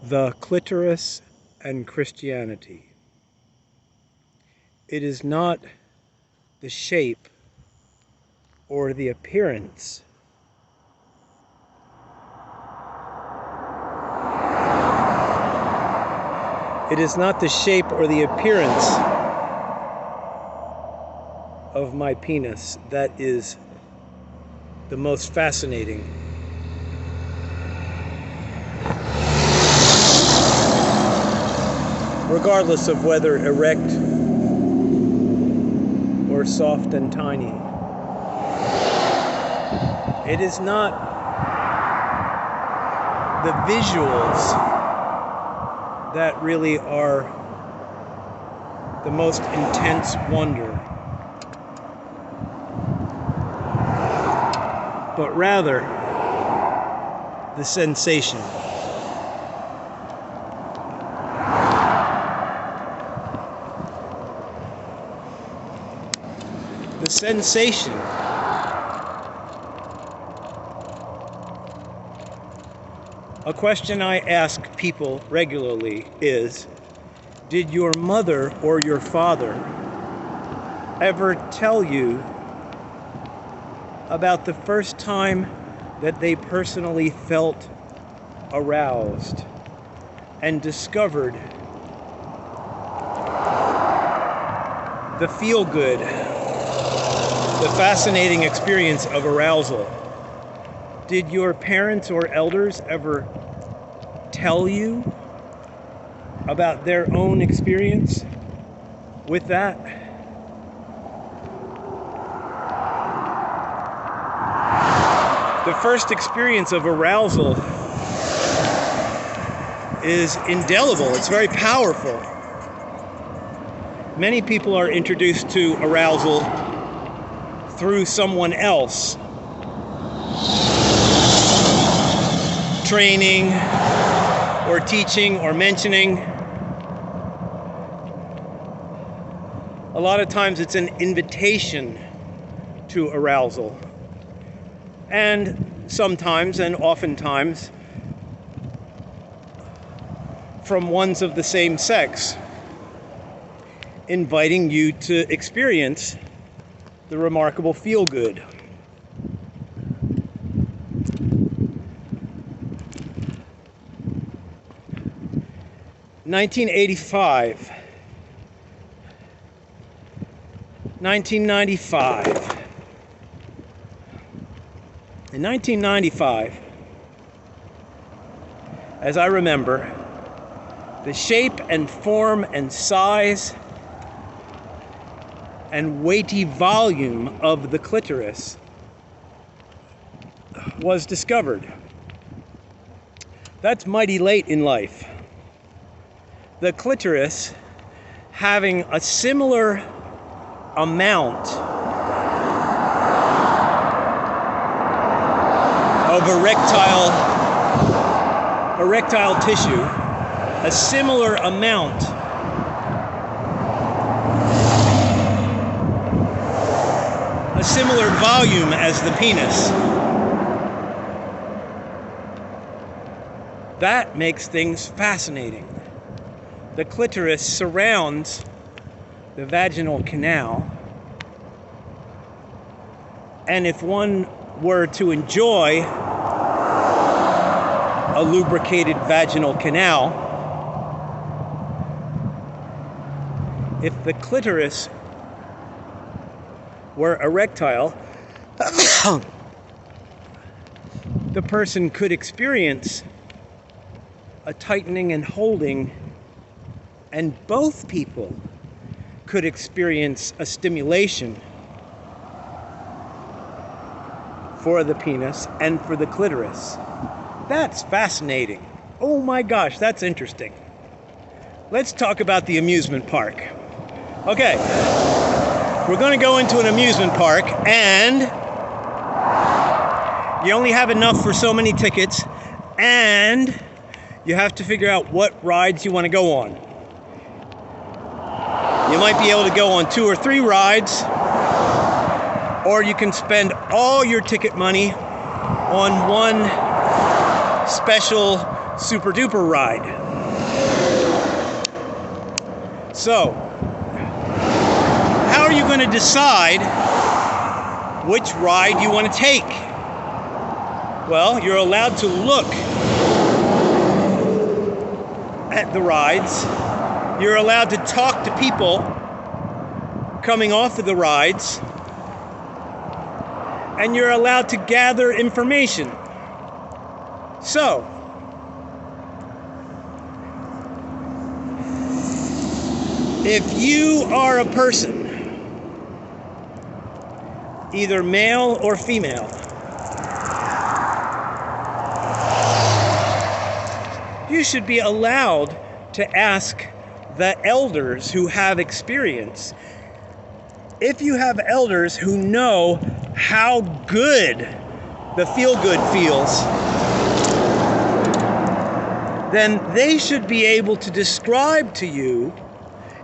The clitoris and Christianity. It is not the shape or the appearance It is not the shape or the appearance of my penis that is the most fascinating. Regardless of whether erect or soft and tiny. It is not the visuals that really are the most intense wonder, but rather the sensation. The sensation A question I ask people regularly is, did your mother or your father ever tell you about the first time that they personally felt aroused and discovered the feel-good, the fascinating experience of arousal? Did your parents or elders ever tell you about their own experience with that? The first experience of arousal is indelible. It's very powerful. Many people are introduced to arousal through someone else. Training or teaching or mentioning. A lot of times it's an invitation to arousal. And sometimes and oftentimes from ones of the same sex, inviting you to experience the remarkable feel-good. 1985, 1995. In 1995, as I remember, the shape and form and size and weighty volume of the clitoris was discovered. That's mighty late in life. The clitoris having a similar amount of erectile tissue, a similar amount a similar volume as the penis. That makes things fascinating. The clitoris surrounds the vaginal canal, and if one were to enjoy a lubricated vaginal canal, if the clitoris were erectile, the person could experience a tightening and holding, and both people could experience a stimulation for the penis and for the clitoris. That's fascinating. Oh my gosh, that's interesting. Let's talk about the amusement park. Okay, we're going to go into an amusement park, and you only have enough for so many tickets, and you have to figure out what rides you want to go on. You might be able to go on 2 or 3 rides, or you can spend all your ticket money on one special super duper ride. So, how are you going to decide which ride you want to take? Well, you're allowed to look at the rides. You're allowed to talk to people coming off of the rides. And you're allowed to gather information. So, if you are a person, either male or female, you should be allowed to ask the elders who have experience. If you have elders who know how good the feel-good feels, then they should be able to describe to you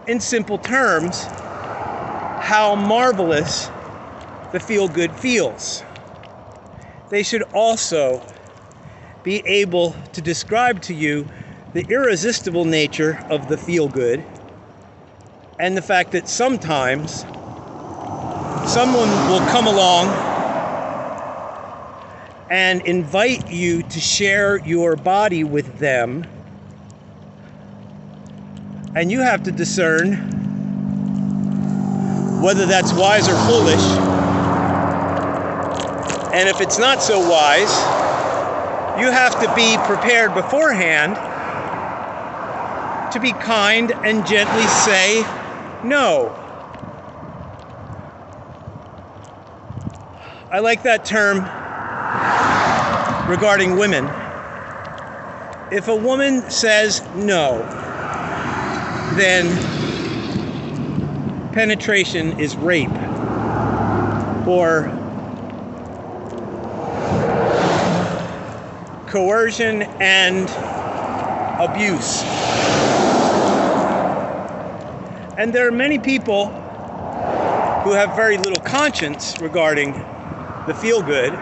in simple terms how marvelous the feel-good feels. They should also be able to describe to you the irresistible nature of the feel-good and the fact that sometimes someone will come along and invite you to share your body with them, and you have to discern whether that's wise or foolish. And if it's not so wise, you have to be prepared beforehand to be kind and gently say no. I like that term regarding women. If a woman says no, then penetration is rape or coercion and abuse. And there are many people who have very little conscience regarding the feel-good,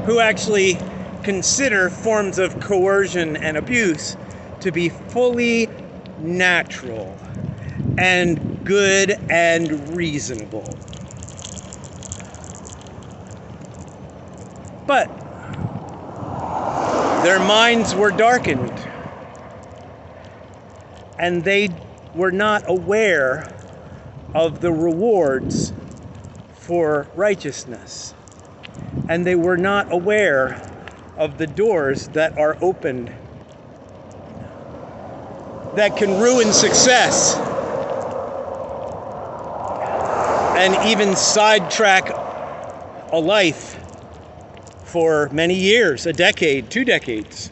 who actually consider forms of coercion and abuse to be fully natural and good and reasonable. But their minds were darkened, and they were not aware of the rewards for righteousness. And they were not aware of the doors that are opened that can ruin success and even sidetrack a life for many years, a decade, 2 decades.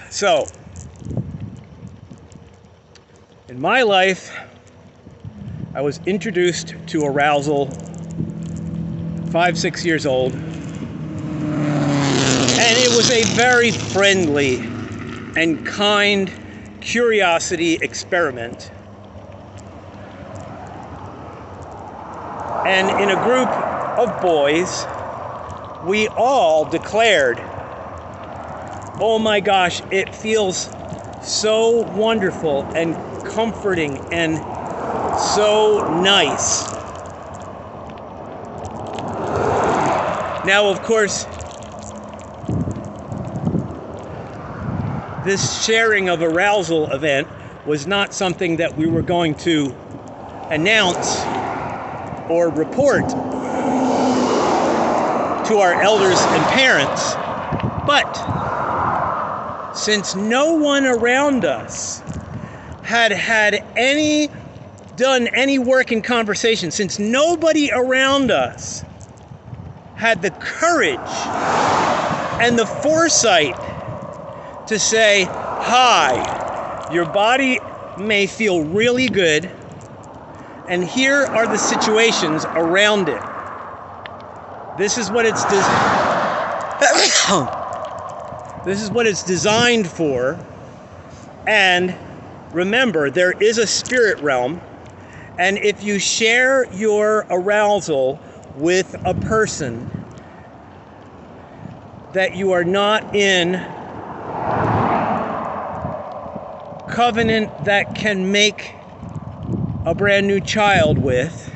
So, in my life, I was introduced to arousal 5-6 years old, and it was a very friendly and kind curiosity experiment. And in a group of boys, we all declared, "Oh my gosh, it feels so wonderful and comforting and so nice." Now, of course, this sharing of arousal event was not something that we were going to announce or report to our elders and parents. But since no one around us had done any work in conversation, since nobody around us had the courage and the foresight to say, "Hi, your body may feel really good, and here are the situations around it. This is what it's this is what it's designed for. And remember, there is a spirit realm, and if you share your arousal with a person that you are not in covenant that can make a brand new child with,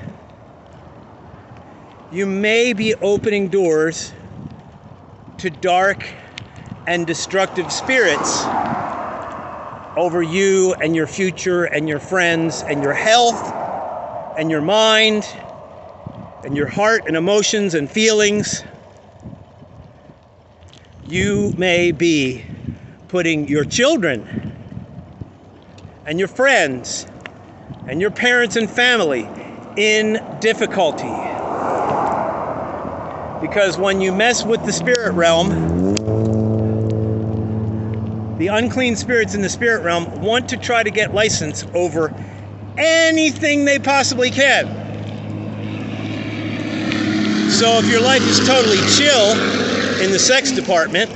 you may be opening doors to dark and destructive spirits over you and your future and your friends and your health and your mind and your heart and emotions and feelings. You may be putting your children and your friends and your parents and family in difficulty. Because when you mess with the spirit realm, the unclean spirits in the spirit realm want to try to get license over anything they possibly can. So if your life is totally chill in the sex department,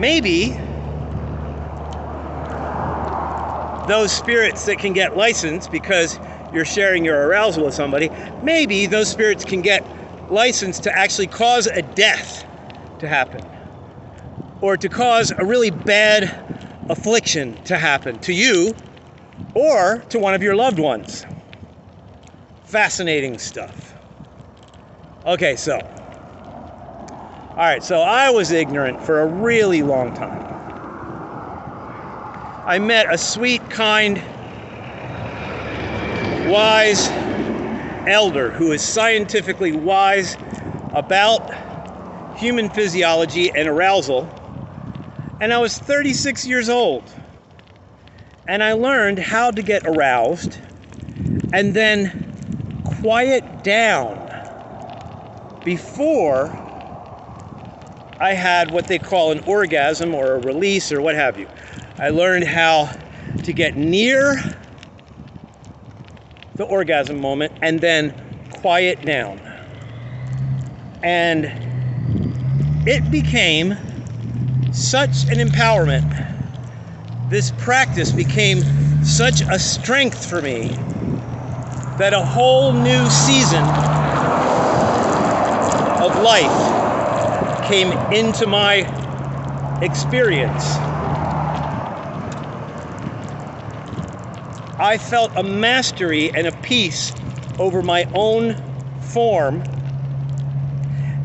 maybe those spirits that can get licensed because you're sharing your arousal with somebody, maybe those spirits can get licensed to actually cause a death to happen, or to cause a really bad affliction to happen to you or to one of your loved ones. Fascinating stuff. Okay, so I was ignorant for a really long time. I met a sweet, kind, wise elder who is scientifically wise about human physiology and arousal, and I was 36 years old, and I learned how to get aroused and then quiet down before I had what they call an orgasm or a release or what have you. I learned how to get near the orgasm moment and then quiet down. And it became such an empowerment. This practice became such a strength for me that a whole new season of life came into my experience. I felt a mastery and a peace over my own form,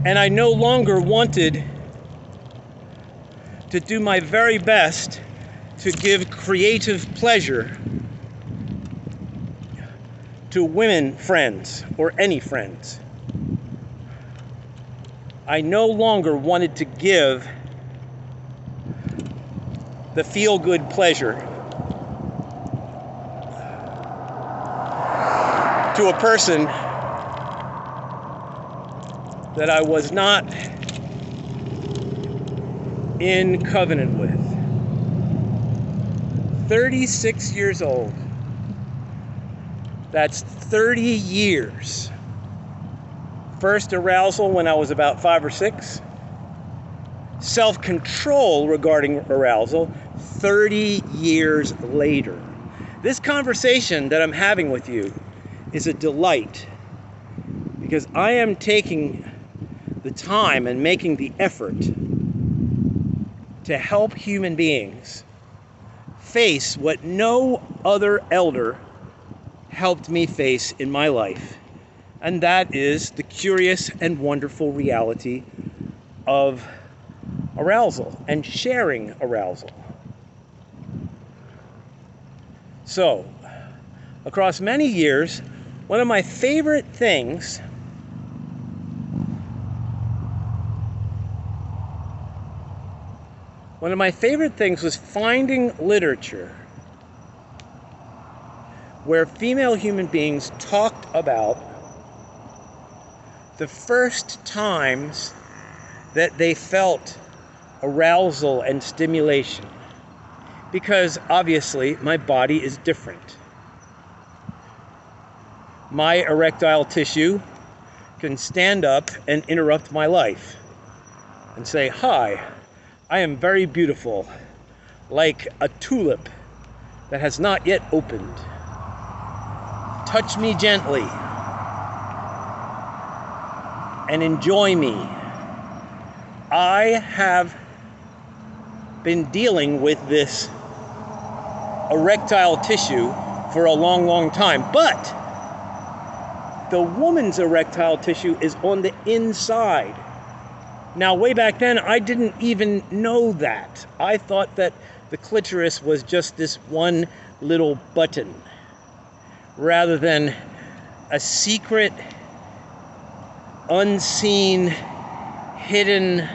and I no longer wanted to do my very best to give creative pleasure to women friends or any friends. I no longer wanted to give the feel-good pleasure to a person that I was not in covenant with. 36 years old. That's 30 years. First arousal when I was about 5 or 6. Self-control regarding arousal 30 years later. This conversation that I'm having with you is a delight because I am taking the time and making the effort to help human beings face what no other elder helped me face in my life, and that is the curious and wonderful reality of arousal and sharing arousal. So, across many years, one of my favorite things was finding literature where female human beings talked about the first times that they felt arousal and stimulation. Because obviously my body is different. My erectile tissue can stand up and interrupt my life and say, "Hi, I am very beautiful, like a tulip that has not yet opened. Touch me gently." and enjoy me. I have been dealing with this erectile tissue for a long, long time, but the woman's erectile tissue is on the inside. Now, way back then, I didn't even know that. I thought that the clitoris was just this one little button, rather than a secret, unseen, hidden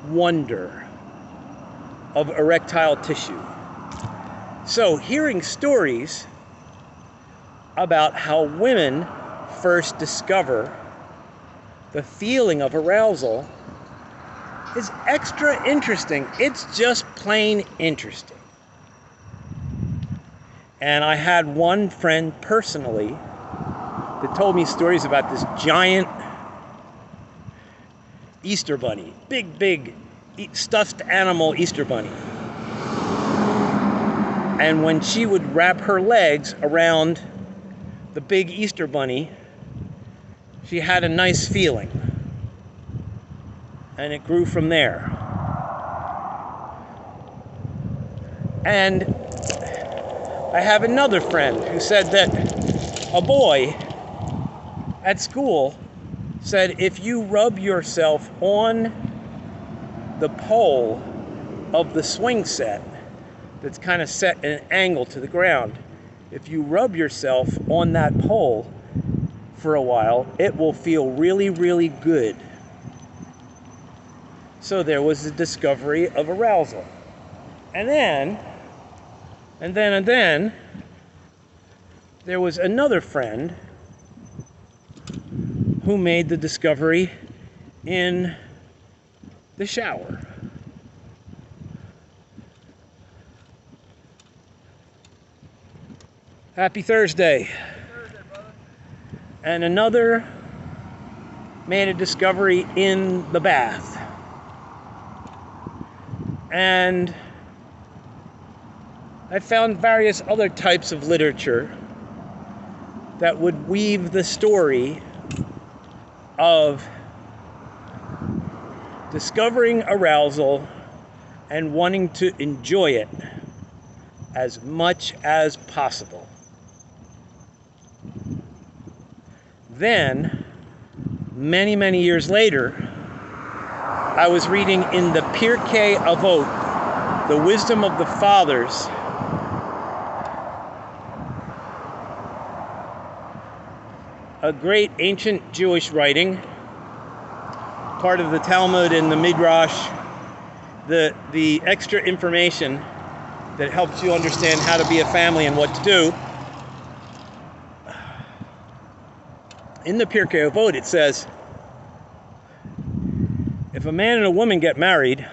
wonder of erectile tissue. So, hearing stories about how women first discover the feeling of arousal is extra interesting. It's just plain interesting. And I had one friend personally that told me stories about this giant Easter bunny, big stuffed animal Easter bunny. And when she would wrap her legs around the big Easter bunny, she had a nice feeling. And it grew from there. And I have another friend who said that a boy at school said if you rub yourself on the pole of the swing set that's kind of set at an angle to the ground, if you rub yourself on that pole for a while, it will feel really, really good. So there was the discovery of arousal. And then, there was another friend who made the discovery in the shower. Happy Thursday. And another made a discovery in the bath. And I found various other types of literature that would weave the story of discovering arousal and wanting to enjoy it as much as possible. Then, many, many years later, I was reading in the Pirkei Avot, the wisdom of the fathers, a great ancient Jewish writing, part of the Talmud and the Midrash, the extra information that helps you understand how to be a family and what to do. In the Pirkei Avot, it says, if a man and a woman get married,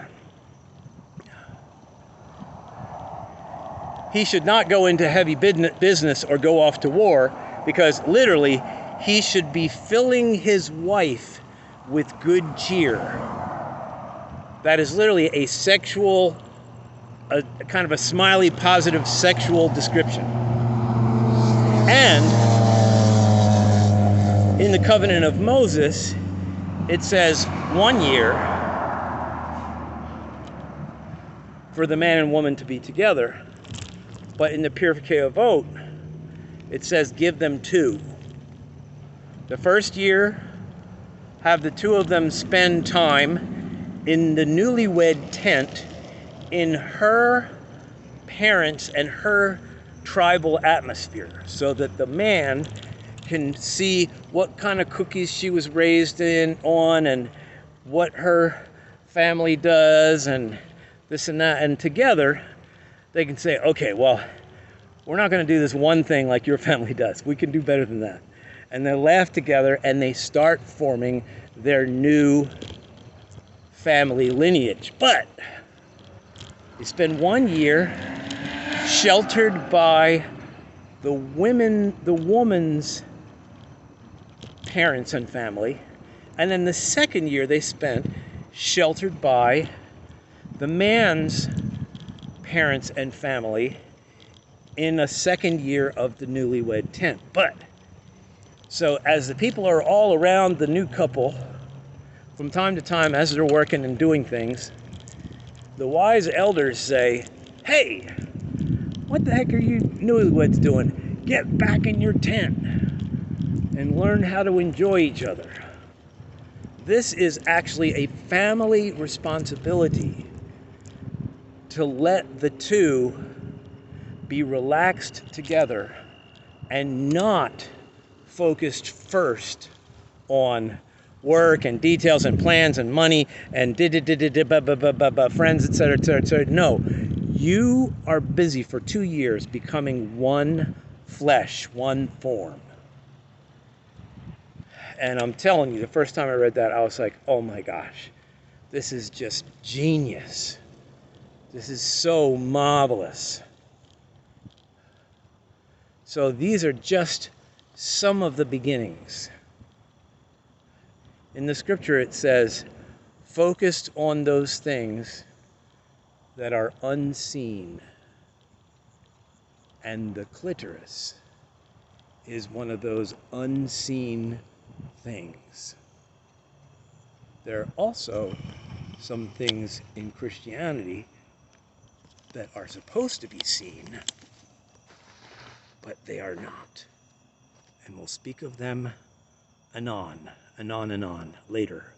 he should not go into heavy business or go off to war, because literally, he should be filling his wife with good cheer. That is literally a sexual, a kind of a smiley, positive sexual description. And in the covenant of Moses, it says 1 year for the man and woman to be together. But in the Pirkei Avot, it says give them 2. The first year, have the 2 of them spend time in the newlywed tent in her parents' and her tribal atmosphere, so that the man can see what kind of cookies she was raised on and what her family does and this and that. And together, they can say, okay, well, we're not going to do this one thing like your family does. We can do better than that. And they laugh together and they start forming their new family lineage. But they spend 1 year sheltered by the woman's parents and family. And then the second year they spent sheltered by the man's parents and family in a second year of the newlywed tent. But So as the people are all around the new couple, from time to time as they're working and doing things, the wise elders say, hey, what the heck are you newlyweds doing? Get back in your tent and learn how to enjoy each other. This is actually a family responsibility to let the two be relaxed together and not focused first on work and details and plans and money and friends, etc., etc., etc. No, you are busy for 2 years becoming one flesh, one form. And I'm telling you, the first time I read that, I was like, oh my gosh, this is just genius. This is so marvelous. So these are just some of the beginnings. In the scripture it says, focused on those things that are unseen. And the clitoris is one of those unseen things. There are also some things in Christianity that are supposed to be seen, but they are not. And we'll speak of them anon, later.